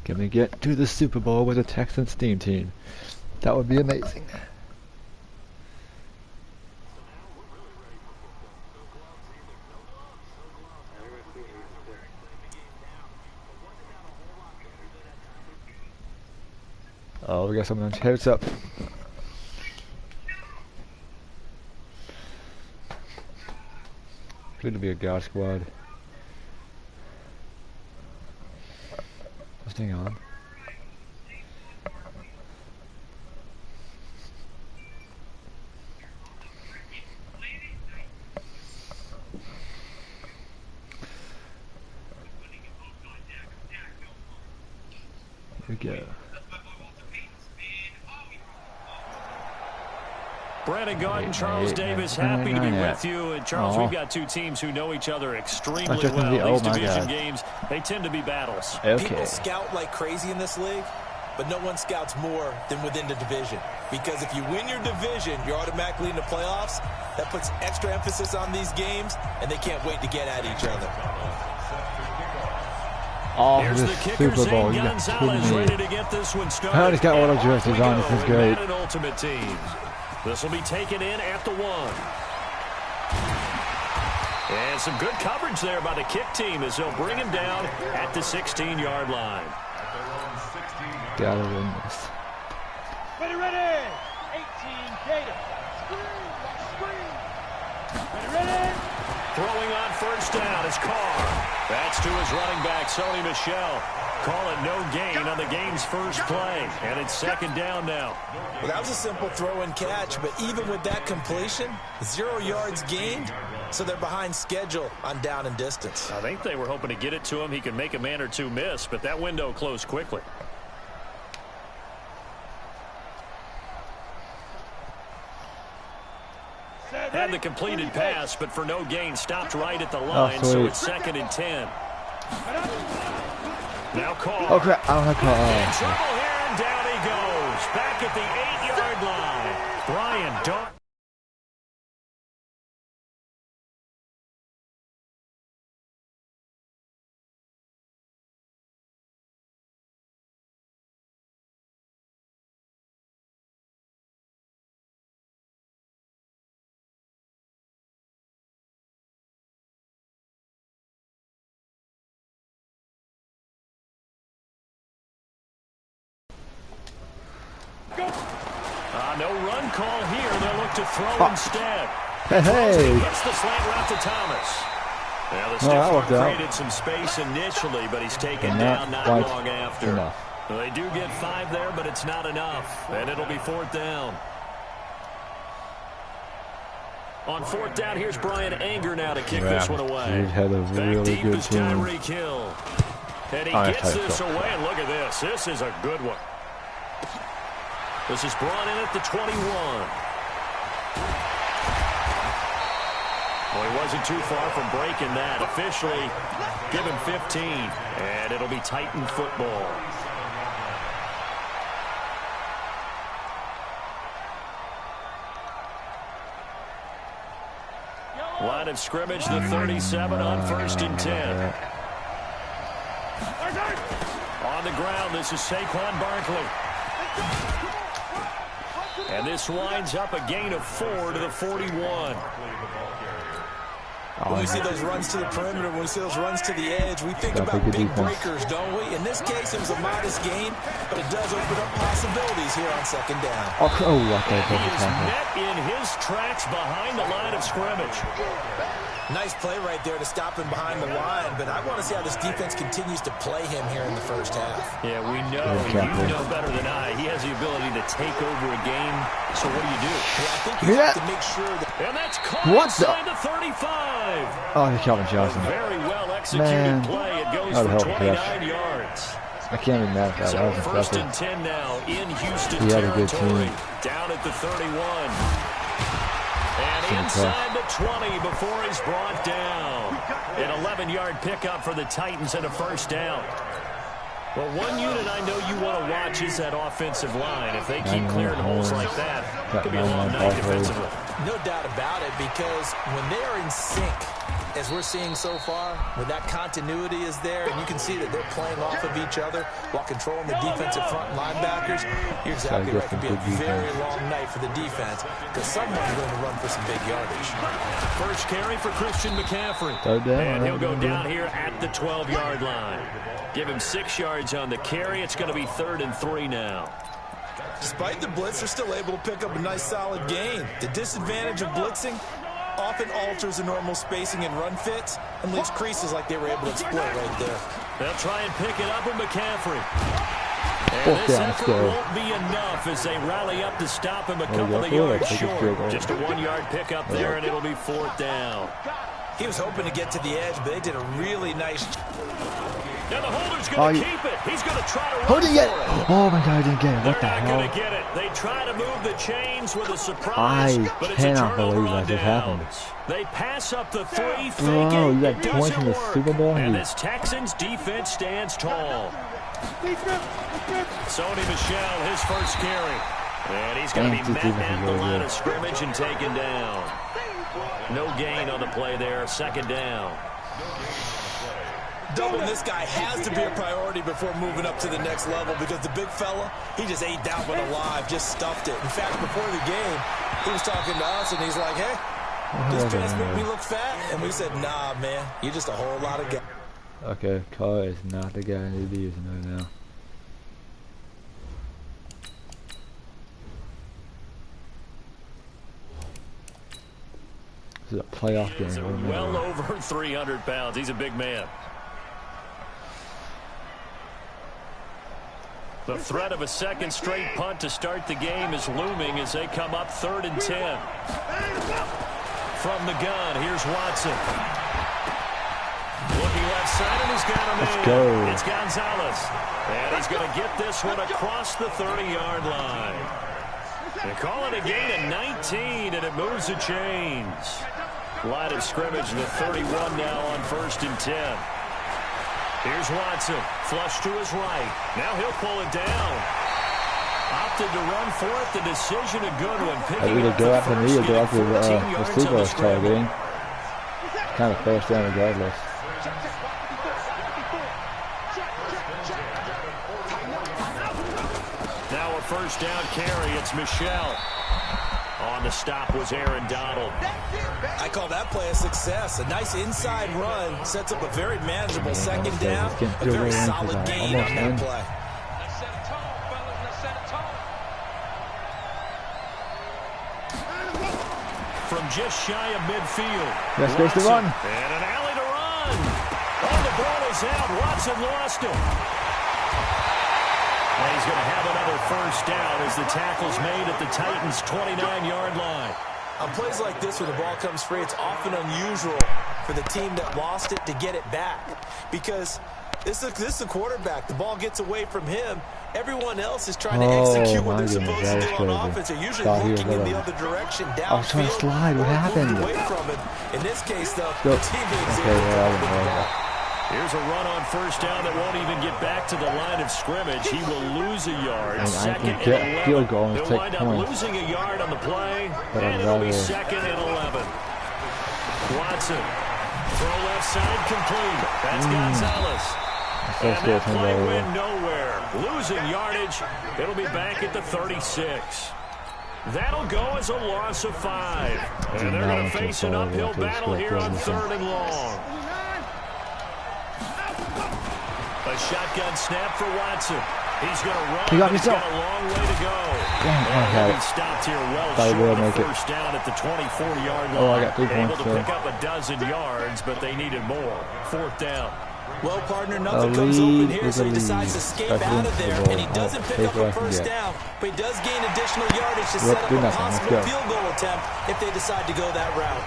Can we get to the Super Bowl with a Texans team? That would be amazing. Oh, we got someone on heads up. Could be a God squad. Staying on. Here we go. Brandon Garden, Charles Davis, happy to be with you. And Charles, we've got two teams who know each other extremely well. These division games, they tend to be battles. Okay. People scout like crazy in this league, but no one scouts more than within the division. Because if you win your division, you're automatically in the playoffs. That puts extra emphasis on these games, and they can't wait to get at each other. Oh, here's the Super Bowl. You got kidding me. Ready to get this one started. Oh, he's got auto jerseys on. This is great. Madden Ultimate Team. This will be taken in at the 1. And some good coverage there by the kick team as they'll bring him down at the 16-yard line. Gotta win this. Ready. 18 Gator. Screen. Ready. Throwing on first down is Carr. That's to his running back, Sony Michel. Call it no gain on the game's first play. And it's second down now. Well, that was a simple throw and catch, but even with that completion, 0 yards gained, so they're behind schedule on down and distance. I think they were hoping to get it to him. He could make a man or two miss, but that window closed quickly. Had the completed pass, but for no gain, stopped right at the line, so it's second and 10. Now Carr. Oh crap! I don't have Carr. In trouble here, and down he goes. Back at the 8-yard line. Brian Dark. No run call here. They'll look to throw instead. Hey! Gets the slant route to Thomas. Now the stiff arm created some space initially, but he's taken down not long after. Well, they do get 5 there, but it's not enough, and it'll be fourth down. On fourth down, here's Brian Anger now to kick this one away. He had a really good team. Hill. And he gets this away, and look at this. This is a good one. This is brought in at the 21. Well, he wasn't too far from breaking that. Officially, give him 15. And it'll be Titan football. Line of scrimmage, the 37 on first and 10. On the ground, this is Saquon Barkley. And this winds up a gain of 4 to the 41. When we see those runs to the perimeter, when we see those runs to the edge, we think about big breakers, don't we? In this case, it was a modest gain, but it does open up possibilities here on second down. He is met in his tracks behind the line of scrimmage. Nice play right there to stop him behind the line, but I want to see how this defense continues to play him here in the first half. Yeah, we know, you know better than I, he has the ability to take over a game. So what do you do? Well, I think you have to make sure that... And that's caught inside the 35. Oh, he's Calvin Johnson. Very well executed play. It goes for 29 yards. I can't be mad at that. That was first impressive. and 10 now in Houston He had a good territory. team. Down at the 31. And inside the 20 before he's brought down. An 11-yard pickup for the Titans and a first down. Well, one unit I know you want to watch is that offensive line. If they keep clearing holes like that, it could be a long night defensively. No doubt about it, because when they are in sync, as we're seeing so far, when that continuity is there, and you can see that they're playing off of each other while controlling the defensive front linebackers, you're exactly right. It could be a very long night for the defense, because someone's going to run for some big yardage. First carry for Christian McCaffrey. And he'll go down here at the 12-yard line. Give him 6 yards on the carry. It's going to be 3rd and 3 now. Despite the blitz, they're still able to pick up a nice, solid gain. The disadvantage of blitzing often alters the normal spacing and run fits and leaves creases like they were able to exploit right there. They'll try and pick it up with McCaffrey. And this effort won't be enough as they rally up to stop him a couple of yards short. Just a 1-yard pickup there, and it'll be 4th down. He was hoping to get to the edge, but they did a really nice job. Now the holder's going to keep it. He's going to try to run Hold it yet. it. Oh my God, I didn't get it. What the They're hell? not going to get it. They try to move the chains with a surprise, but it's a cannot turnover believe on that just happened. downs. They pass up the 3, Bro, thinking you got it points doesn't in the work. Super Bowl? And this Texans defense stands tall. Sony Michel, his first carry. And he's going to be met at the line of scrimmage and taken down. No gain on the play there. 2nd down. Doubling this guy has to be a priority before moving up to the next level, because the big fella, he just ate that one alive, just stuffed it. In fact, before the game, he was talking to us, and he's like, hey, this pants make me look fat? And we said, nah, man, you're just a whole lot of guy. Okay, Carr is not the guy I need to be using right now. This is a playoff game. He's well over 300 pounds. He's a big man. The threat of a 2nd straight punt to start the game is looming as they come up 3rd and 10. From the gun, here's Watson. Looking left side, and he's got him in. Go. It's Gonzalez. And he's going to get this one across the 30-yard line. They call it a gain of 19, and it moves the chains. Line of scrimmage, the 31 now on 1st and 10. Here's Watson, flush to his right. Now he'll pull it down. Opted to run for it. The decision a good one. Picking Either up go the after me or first, go after the yards receiver on the is targeting. Kind of first down regardless. Now a 1st down carry. It's Michel. On the stop was Aaron Donald. I call that play a success. A nice inside run sets up a very manageable 2nd down. A very solid gain on that play. From just shy of midfield. That's supposed to run. And an alley to run. Oh, the ball is out. Watson lost it. And he's going to have another 1st down as the tackle's made at the Titans' 29-yard line. On plays like this where the ball comes free, it's often unusual for the team that lost it to get it back, because this is the quarterback. The ball gets away from him. Everyone else is trying to execute what they're supposed to do on offense. They're usually looking in the other direction, downfield. I was trying to slide. What happened? Away from it. In this case, though, the teammates Here's a run on 1st down that won't even get back to the line of scrimmage. He will lose a yard. 2nd and 11. Field goal and They'll take wind up points. losing a yard on the play, But and it'll be 2nd and 11. Watson, throw left side complete. That's Gonzalez. And that play went nowhere. Losing yardage. It'll be back at the 36. That'll go as a loss of 5. And they're going to face an uphill battle here on 3rd and long. A shotgun snap for Watson. He's going to run. He's got a long way to go. And he stopped here well short of 1st down at the 24-yard line. Oh, I got 3 points. Able to pick up a dozen yards, but they needed more. 4th down. Well, partner, nothing comes open here, so he decides to escape out of there, and he doesn't pick up a 1st down, but he does gain additional yardage to set up a possible field goal attempt if they decide to go that route.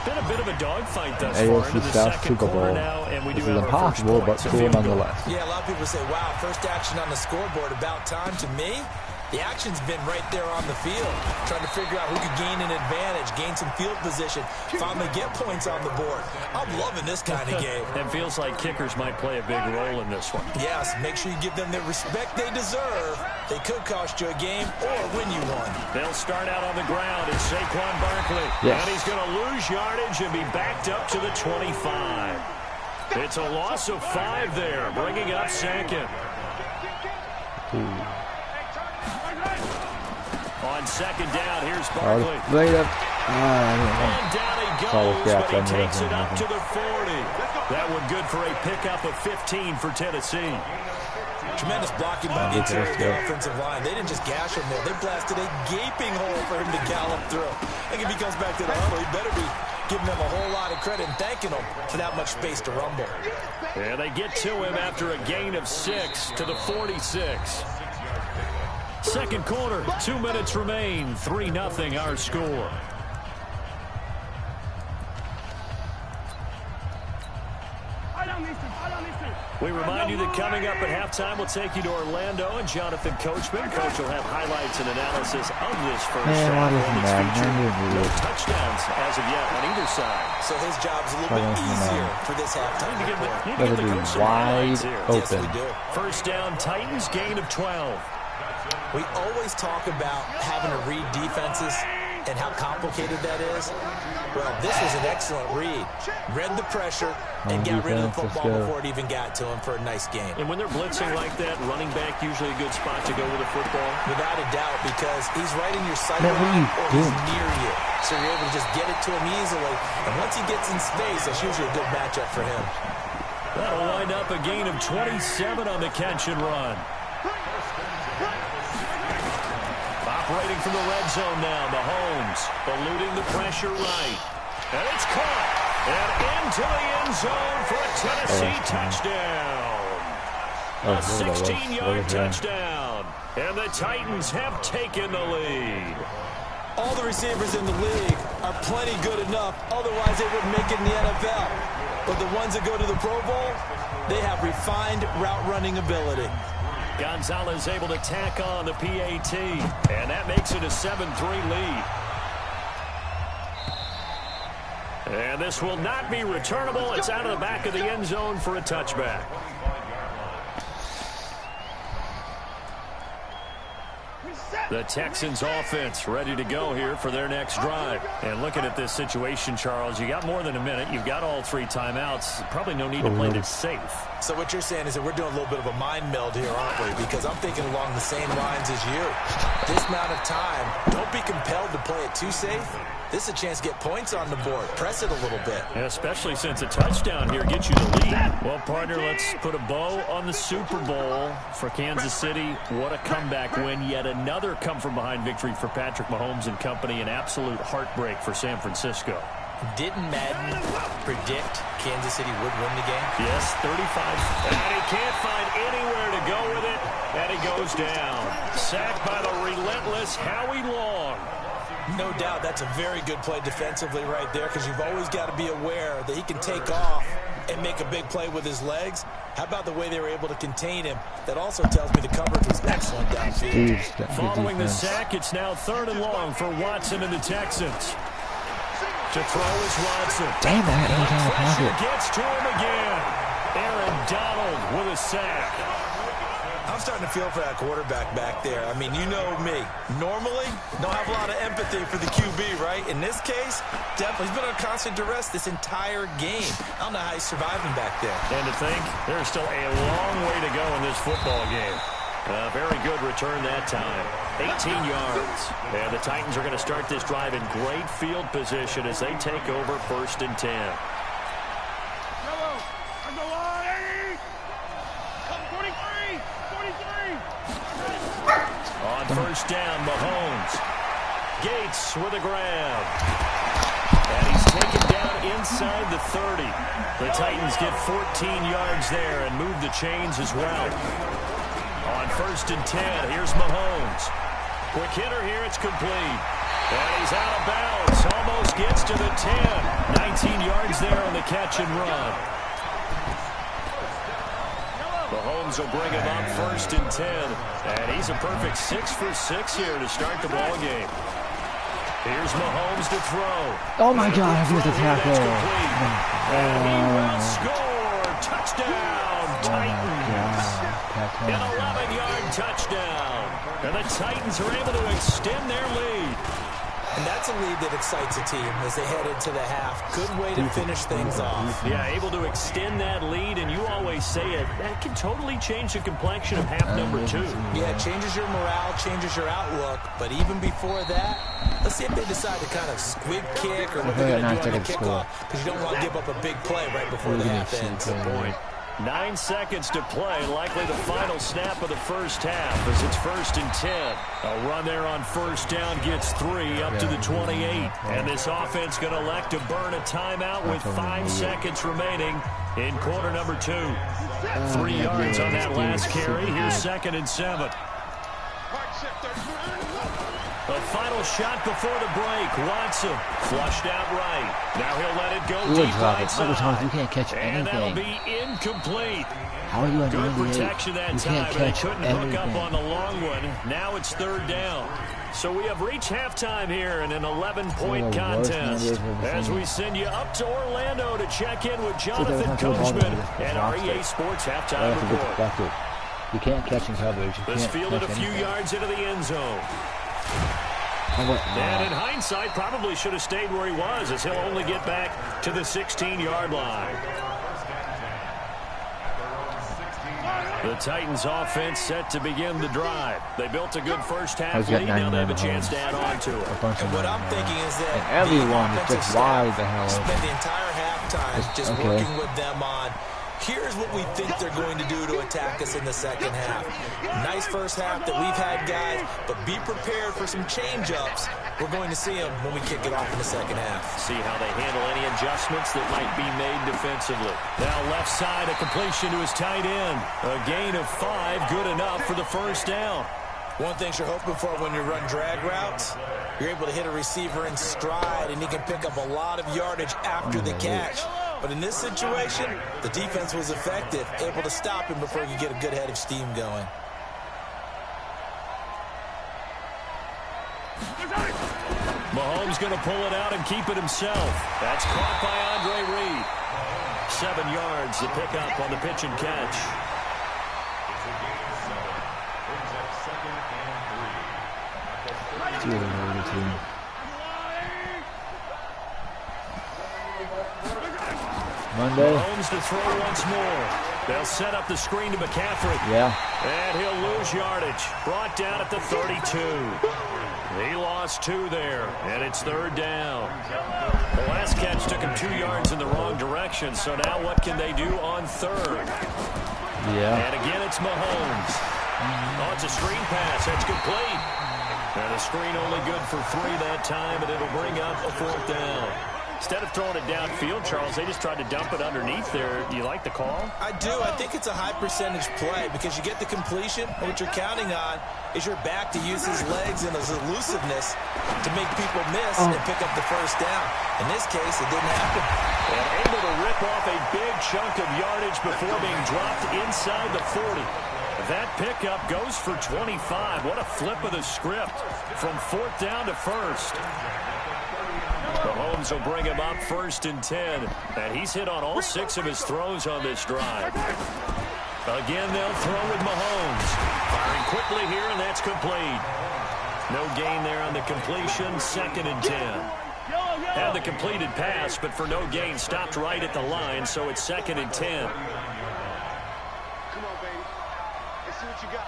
Been a bit of a dogfight thus far into the second quarter now, and we do have impossible, but cool nonetheless. Yeah, a lot of people say, wow, first action on the scoreboard, about time. To me, The action's been right there on the field, trying to figure out who could gain an advantage, gain some field position, finally get points on the board. I'm loving this kind of game. It feels like kickers might play a big role in this one. Yes, make sure you give them the respect they deserve. They could cost you a game or win you one. They'll start out on the ground. It's Saquon Barkley. Yes. And he's going to lose yardage and be backed up to the 25. It's a loss of 5 there, bringing up second. On second down, here's Barkley. And down he goes, but he takes it up to the 40. That one good for a pickup of 15 for Tennessee. Tremendous blocking by the interior of the offensive line. They didn't just gash him there. They blasted a gaping hole for him to gallop through. I think if he comes back to the huddle, he better be giving them a whole lot of credit and thanking them for that much space to rumble. And they get to him after a gain of 6 to the 46. Second quarter, 2 minutes remain. 3-0 our score. We remind you that coming up at halftime, we'll take you to Orlando and Jonathan Coachman. Coach will have highlights and analysis of this first half. No touchdowns as of yet on either side. So his job's a little bit easier for this halftime. Better be wide open. Yes, we do. First down, Titans, gain of 12. We always talk about having to read defenses and how complicated that is. Well, this was an excellent read. Read the pressure and got rid of the football before it even got to him for a nice game. And when they're blitzing like that, running back usually a good spot to go with the football. Without a doubt, because he's right in your sight line or he's near you. So you're able to just get it to him easily. And once he gets in space, that's usually a good matchup for him. That'll wind up a gain of 27 on the catch and run. Operating from the red zone now, Mahomes eluding the pressure right. And it's caught. And into the end zone for a Tennessee touchdown. A 16-yard touchdown. And the Titans have taken the lead. All the receivers in the league are plenty good enough. Otherwise, they wouldn't make it in the NFL. But the ones that go to the Pro Bowl, they have refined route running ability. Gonzalez able to tack on the PAT, and that makes it a 7-3 lead. And this will not be returnable. It's out of the back of the end zone for a touchback. The Texans offense ready to go here for their next drive. And looking at this situation, Charles, you got more than a minute. You've got all 3 timeouts. Probably no need to play this safe. So what you're saying is that we're doing a little bit of a mind meld here, aren't we? Because I'm thinking along the same lines as you. This amount of time, don't be compelled to play it too safe. This is a chance to get points on the board. Press it a little bit. Yeah, especially since a touchdown here gets you the lead. Well, partner, let's put a bow on the Super Bowl for Kansas City. What a comeback win. Yet another come-from-behind victory for Patrick Mahomes and company. An absolute heartbreak for San Francisco. Didn't Madden predict Kansas City would win the game? Yes, 35. And he can't find anywhere to go with it. And he goes down. Sacked by the relentless Howie Long. No doubt that's a very good play defensively right there, because you've always got to be aware that he can take off and make a big play with his legs. How about the way they were able to contain him? That also tells me the coverage was excellent downfield. Following the sack, it's now 3rd and long for Watson and the Texans. To throw is Watson. Damn that, he was on the pocket. Gets to him again. Aaron Donald with a sack. I'm starting to feel for that quarterback back there. I mean, you know me. Normally, don't have a lot of empathy for the QB, right? In this case, definitely. He's been on constant duress this entire game. I don't know how he's surviving back there. And to think, there's still a long way to go in this football game. Very good return that time. 18 yards. And the Titans are going to start this drive in great field position as they take over 1st and 10. On 1st down, Mahomes. Gates with a grab. And he's taken down inside the 30. The Titans get 14 yards there and move the chains as well. On 1st and 10, here's Mahomes. Quick hitter here, it's complete. And he's out of bounds. Almost gets to the 10. 19 yards there on the catch and run. Mahomes will bring him up 1st and 10. And he's a perfect 6 for 6 here to start the ball game. Here's Mahomes to throw. Oh my God, I missed the tackle. And he will score. Touchdown, Titans. An 11-yard touchdown. And the Titans are able to extend their lead. And that's a lead that excites a team as they head into the half. Good way to finish things off. Yeah, able to extend that lead, and you always say it, that can totally change the complexion of half number 2. Yeah, it changes your morale, changes your outlook. But even before that, let's see if they decide to kind of squib kick or what they're going to do on the kickoff, because you don't want to give up a big play right before the half ends. Good point. 9 seconds to play, likely the final snap of the first half as it's 1st and 10. A run there on 1st down gets 3 up to the 28. And this offense going to elect to burn a timeout with 5 seconds remaining in quarter number 2. 3 yards on that last carry. Here's 2nd and 7. A final shot before the break. Watson flushed out right. Now he'll let it go deep right side. You can't catch anything. And that'll be incomplete. How are you Good protection that time, but he couldn't hook up on the long one. Now it's 3rd down. So we have reached halftime here in an 11-point contest. As we send you up to Orlando to check in with Jonathan Coachman and our EA Sports halftime report. You can't catch in coverage. This fielded a few yards into the end zone. And in hindsight, probably should have stayed where he was, as he'll only get back to the 16-yard line. The Titans offense set to begin the drive. They built a good first half lead. Now they have a chance to add on to it. And what I'm thinking is that everyone is just wide the hell. Spend the entire halftime just working with them on, here's what we think they're going to do to attack us in the second half. Nice first half that we've had, guys, but be prepared for some change-ups. We're going to see them when we kick it off in the second half. See how they handle any adjustments that might be made defensively. Now left side, a completion to his tight end. A gain of 5, good enough for the 1st down. One thing you're hoping for when you run drag routes, you're able to hit a receiver in stride, and he can pick up a lot of yardage after the catch. But in this situation, the defense was effective, able to stop him before he could get a good head of steam going. Mahomes going to pull it out and keep it himself. That's caught by Andre Reed. 7 yards to pick up on the pitch and catch. Monday. Mahomes to throw once more. They'll set up the screen to McCaffrey. Yeah. And he'll lose yardage. Brought down at the 32. He lost 2 there, and it's 3rd down. The last catch took him 2 yards in the wrong direction, so now what can they do on 3rd? Yeah. And again, it's Mahomes. Oh, it's a screen pass. That's complete. And a screen only good for 3 that time, and it'll bring up a 4th down. Instead of throwing it downfield, Charles, they just tried to dump it underneath there. Do you like the call? I do. I think it's a high-percentage play because you get the completion, and what you're counting on is your back to use his legs and his elusiveness to make people miss and pick up the 1st down. In this case, it didn't happen. And able to rip off a big chunk of yardage before being dropped inside the 40. That pickup goes for 25. What a flip of the script from 4th down to 1st. Mahomes will bring him up 1st and 10. And he's hit on all 6 of his throws on this drive. Again, they'll throw with Mahomes. Firing quickly here, and that's complete. No gain there on the completion. 2nd and 10. Had the completed pass, but for no gain, stopped right at the line, so it's 2nd and 10. Come on, baby. Let's see what you got.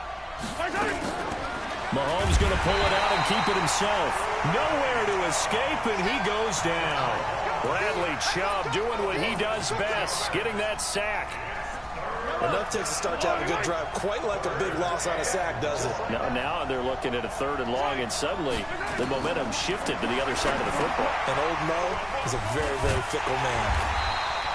Mahomes going to pull it out and keep it himself. Nowhere to escape, and he goes down. Bradley Chubb doing what he does best, getting that sack. Enough takes to start to have a good drive, quite like a big loss on a sack, does it? Now they're looking at a 3rd and long, and suddenly the momentum shifted to the other side of the football. And old Mo is a very, very fickle man.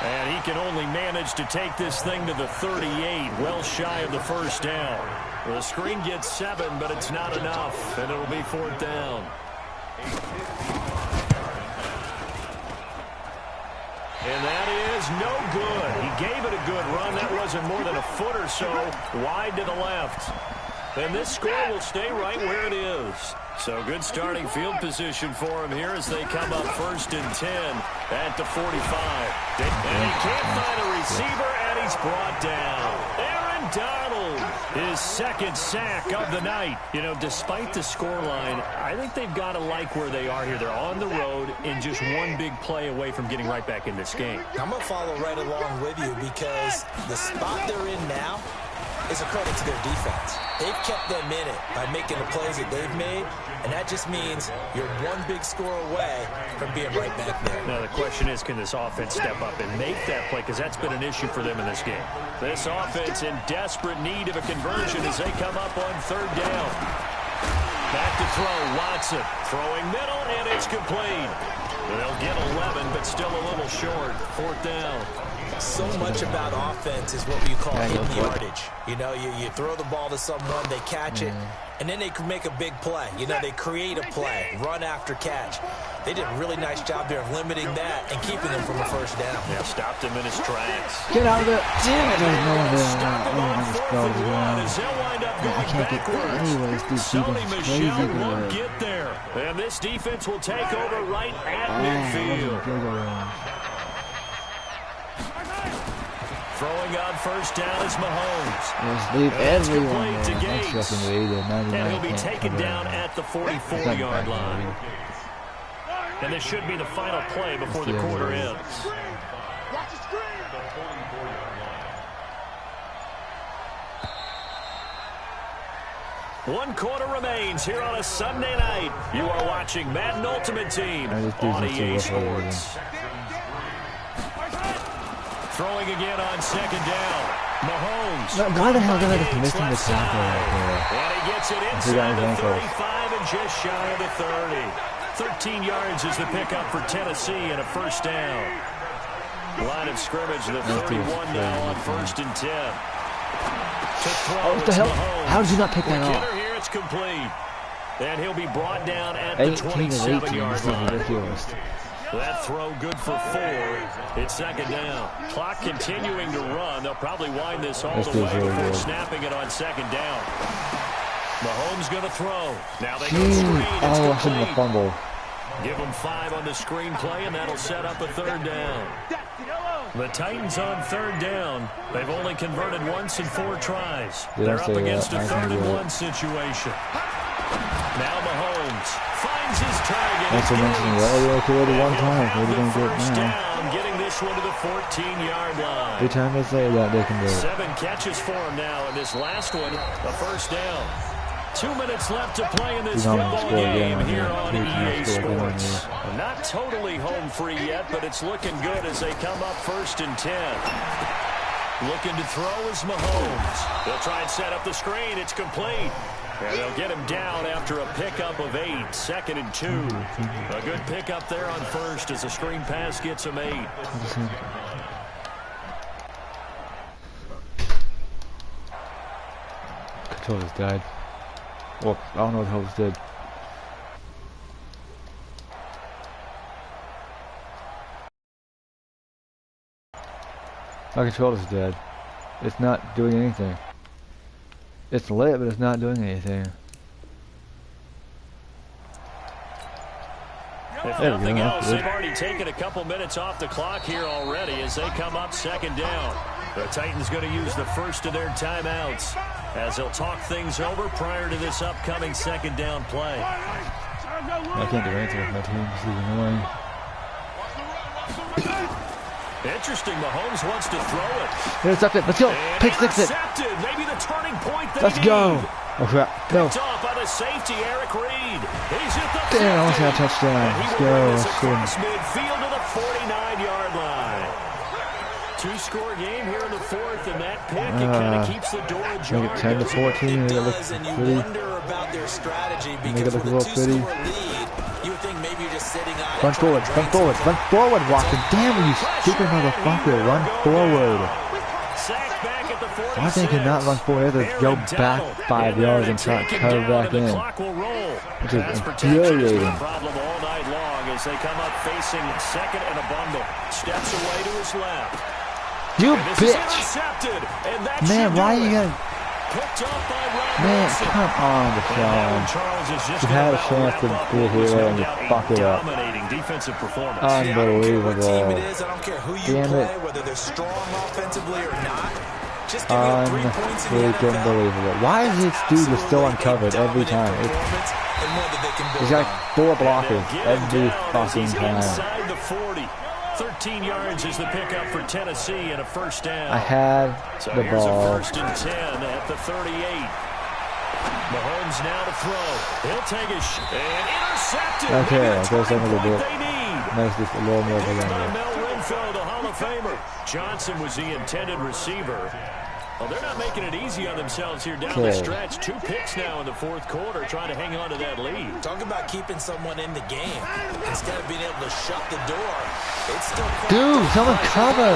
And he can only manage to take this thing to the 38, well shy of the 1st down. The screen gets 7, but it's not enough, and it'll be 4th down. And that is is no good. He gave it a good run. That wasn't more than a foot or so wide to the left. And this score will stay right where it is. So good starting field position for him here as they come up 1st and 10 at the 45. And he can't find a receiver, and he's brought down. Aaron Donald, his 2nd sack of the night. You know, despite the scoreline, I think they've got to like where they are here. They're on the road and just one big play away from getting right back in this game. I'm going to follow right along with you because the spot they're in now is a credit to their defense. They've kept them in it by making the plays that they've made, and that just means you're one big score away from being right back there. Now, the question is, can this offense step up and make that play? Because that's been an issue for them in this game. This offense in desperate need of a conversion as they come up on 3rd down. Back to throw, Watson. Throwing middle, and it's complete. They'll get 11, but still a little short. 4th down. So much about offense is what you call hitting yardage. You know, you throw the ball to someone, they catch it, and then they can make a big play. You know, they create a play, run after catch. They did a really nice job there of limiting that and keeping them from a 1st down. Yeah, stopped him in his tracks. Get out of there. Damn it, there's no one there. Stop him on 4th and 1 as they'll wind up going I can't get there anyways. This defense is crazy won't good. get there. And this defense will take over right at midfield. Throwing on 1st down is Mahomes. Just leave everyone To there. Gates. And he'll be taken down at the 44-yard line. And this should be the final play before the quarter ends. One quarter remains here on a Sunday night. You are watching Madden Ultimate Team on EA Sports. Throwing again on 2nd down. Mahomes. No, why the hell did I just miss him the tackle right there? And he gets it inside the 35 and just shy of the 30. 13 yards is the pickup for Tennessee and a 1st down. Line of scrimmage, the 31 now on 1st and 10. To throw, oh, what the hell? Mahomes. How did you not pick that up? Here, it's complete. And he'll be brought down at the 27-yard line. Ridiculous. That throw good for 4. It's 2nd down. Clock continuing to run. They'll probably wind this all the way before snapping it on 2nd down. Mahomes going to throw. Now they go screen. Oh, I shouldn't have fumbled. Give them 5 on the screen play, and that'll set up a 3rd down. The Titans on 3rd down. They've only converted once in 4 tries. They're up against a 3rd and 1 situation. Now Mahomes finds his target. Thanks for mentioning that. Oh, yeah, converted 1 time. What are you going to get now? Down, getting this one to the 14-yard line. Every time they say that, they can do it. 7 catches for him now, and this last one, a 1st down. 2 minutes left to play in this football game here on EA Sports. Not totally home free yet, but it's looking good as they come up 1st and 10. Looking to throw is Mahomes. They'll try and set up the screen. It's complete. And they'll get him down after a pickup of 8. 2nd and 2. A good pickup there on 1st as the screen pass gets him 8. Controller's died. Well, I don't know what the hell was dead. My controller's dead. It's not doing anything. It's lit, but it's not doing anything. If nothing else, they've already taken a couple minutes off the clock here already as they come up 2nd down. The Titans going to use the first of their timeouts as they'll talk things over prior to this upcoming 2nd down play. I can't do anything with my team. This is annoying. Interesting. Mahomes wants to throw it. Intercept it. Let's go. Pick 6 it. Maybe the turning point they Let's go. Oh crap. No. Picked off by the safety, Eric Reed. He's at the 50. Damn, I almost had a touchdown. Let's go. Across midfield to the 49-yard line. 2-score game here in the 4th, and that pick it kind of keeps the door ajar. Make it 10 to 14. It does, and you wonder about their strategy because with a 2-score lead, you would think maybe you're just sitting on it. Run forward, run forward, run forward, Watson. Damn you stupid motherfucker. Run forward. Why they cannot run forward? They have to go back 5 yards and try to cover back in. Which is infuriating. as they come up facing second and a bundle. Steps away to his left. You and bitch! And that Man, why are you gonna... Picked up by Ron Man, Wilson. come on, Deshaun. You had a chance to be a hero and you fucked it up. Dominating defensive performance. Unbelievable. Team it is. I don't care who you play, whether they're strong offensively or not. Just give me 3 points in the NFL. Unbelievable. Why is this dude still uncovered every time? He's got 4 blockers every fucking time. Inside the 40. 13 yards is the pickup for Tennessee and a first down. I had the here's ball. A first and 10 at the 38. Mahomes now to throw. He'll take a and intercepted. Okay, I'll go some of the bit. They need. Makes this a little more By than Mel Renfro, the Hall of Famer. Johnson was the intended receiver. Well, they're not making it easy on themselves here down the stretch. 2 picks now in the 4th quarter, trying to hang on to that lead. Talk about keeping someone in the game. Instead of being able to shut the door, it's still... Dude, someone cover!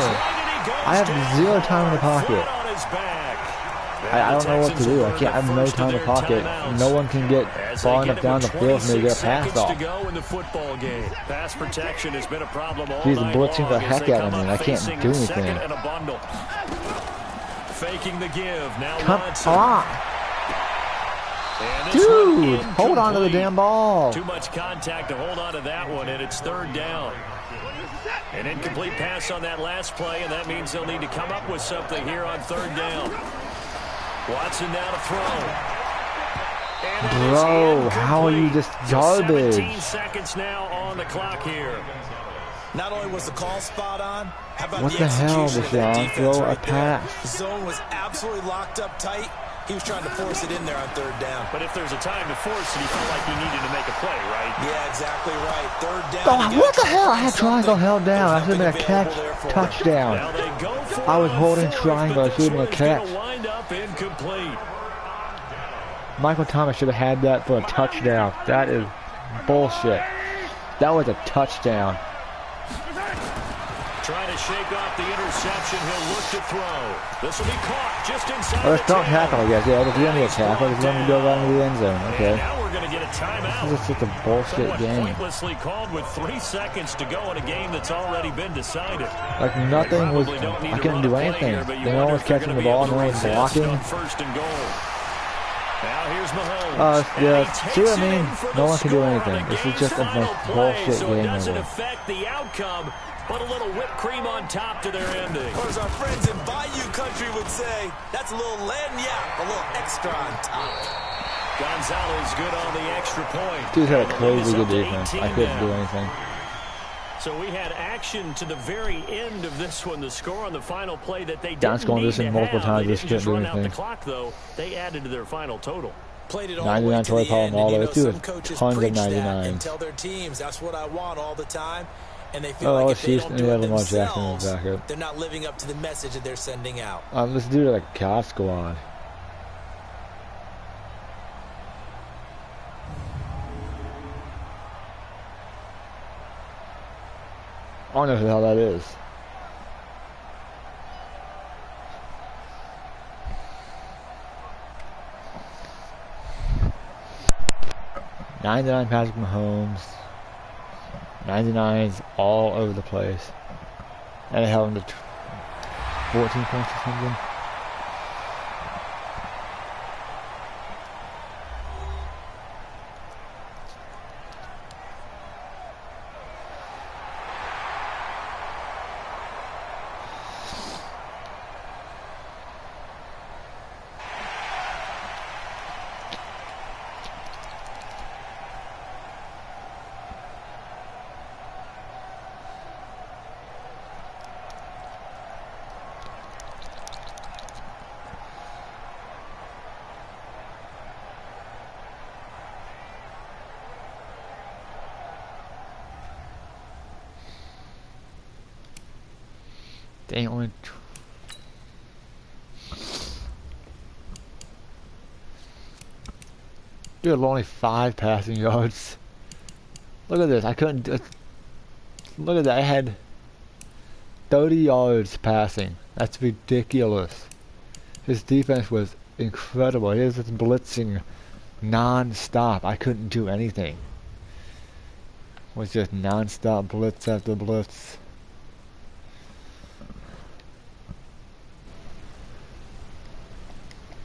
I have 0 time in the pocket. I don't know what to do. I have no time in the pocket. No one can get far enough down the field for me to get a pass off. Pass protection has been a problem all He's night blitzing long the heck out of me. I can't do anything. Faking the give. Now come on. Dude, hold on to the damn ball. Too much contact to hold on to that one, and it's 3rd down. An incomplete pass on that last play, and that means they'll need to come up with something here on 3rd down. Watson now to throw. Bro, how are you just garbage? 17 seconds now on the clock here. Not only was the call spot on, how about what the hell, Deshaun? Throw a pass. The zone was absolutely locked up tight. He was trying to force it in there on 3rd down. But if there's a time to force it, he felt like he needed to make a play, right? Yeah, exactly right. 3rd down. Oh, what the hell? I had triangle held down. I should have been a touchdown. I was holding triangle. I should have been a catch. Michael Thomas should have had that for a touchdown. That is bullshit. That was a touchdown. Trying to shake off the interception. He'll look to throw. This will be caught just inside. Oh, let's don't tackle, I guess. Yeah, it's going to be a tackle. It's going to go right into the end zone. Okay. And now we're going to get a timeout. This is just a bullshit game. Pointlessly called with 3 seconds to go in a game that's already been decided. Like nothing was. I couldn't do anything. No one was catching the ball. No one was blocking. First and goal. Now here's Mahomes. Yeah. See what I mean? No one can do anything. This is just a bullshit so game. It doesn't affect the outcome. But a little whipped cream on top to their ending. Or as our friends in Bayou Country would say, that's a little lagniappe, a little extra on top. Gonzalez good on the extra point. Dude had a crazy good defense. I couldn't do anything. So we had action to the very end of this one. The score on the final play that they Don's didn't going need this in to multiple have. times. They Just didn't couldn't do run out the anything. clock, though. They added to their final total. Played it all 99 toy power and all those. Dude, coaches tons of preach 99s. that and tell their teams that's what I want all the time. And they feel like if they Houston, don't do it Jackson themselves, back up. they're not living up to the message that they're sending out. Let's do like a God squad. I don't know who the hell that is. '99 Patrick Mahomes. 99s all over the place. And they held him to 14 points or something. Dang, only dude, only 5 passing yards. Look at this. I couldn't. Look at that. I had 30 yards passing. That's ridiculous. His defense was incredible. He was just blitzing non-stop. I couldn't do anything. was just non-stop blitz after blitz.